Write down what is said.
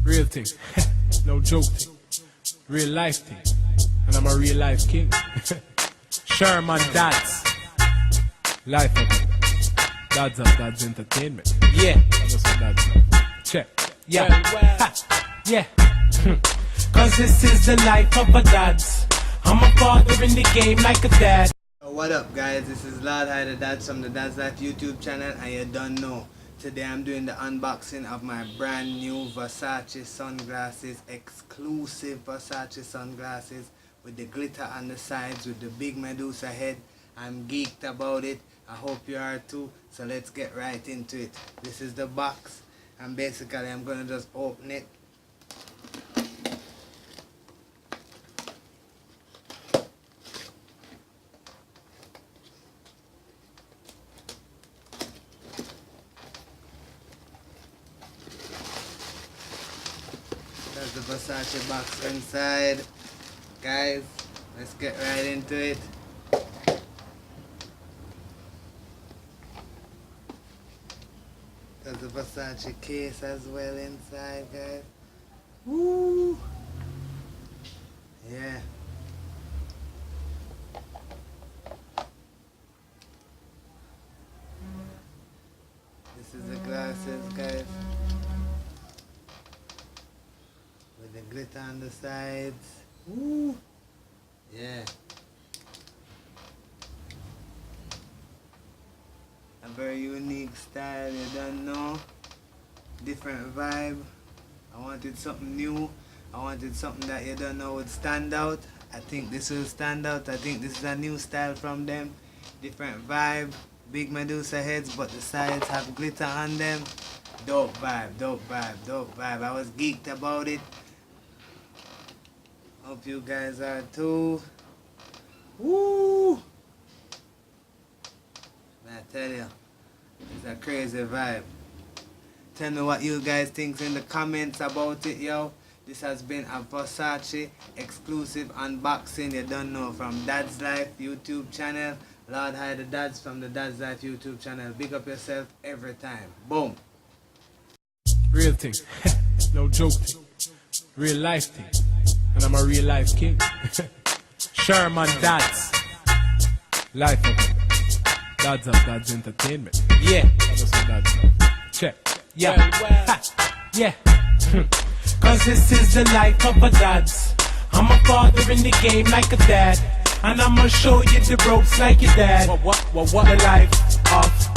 Real thing, no joke thing, real life thing, and I'm a real life king. Sherman Dadz, life of it. Dadz of Dadz Entertainment. Yeah, I just said Dadz. Check. Yeah, ha. Yeah. Cause this is the life of a Dadz. I'm a father in the game like a dad. What up guys, this is Dadz from the Dadz Life YouTube channel, and you don't know. Today I'm doing the unboxing of my brand new Versace sunglasses, exclusive Versace sunglasses with the glitter on the sides with the big Medusa head. I'm geeked about it. I hope you are too. So let's get right into it. This is the box, and basically I'm gonna just open it. That's the Versace box inside. Guys, let's get right into it. There's the Versace case as well inside, guys. Woo! Yeah. This is the glasses, guys. With the glitter on the sides. Woo! Yeah. A very unique style, you don't know. Different vibe. I wanted something new. I wanted something that you don't know would stand out. I think this will stand out. I think this is a new style from them. Different vibe. Big Medusa heads, but the sides have glitter on them. Dope vibe, dope vibe, dope vibe. I was geeked about it. Hope you guys are too. Woo! I tell you, it's a crazy vibe. Tell me what you guys think in the comments about it, yo. This has been a Versace exclusive unboxing, you don't know, from Dadz Life YouTube channel. Lord hi the Dadz from the Dadz Life YouTube channel. Big up yourself every time. Boom. Real thing, no joke thing, real life thing, and I'm a real life king. Sherman Dadz, life of it. Dadz of Dadz Entertainment. Yeah, I just said Dadz. Check. Yeah, ha. Yeah. Cause this is the life of a Dadz. I'm a father in the game like a dad, and I'ma show you the ropes like your dad. What? The life of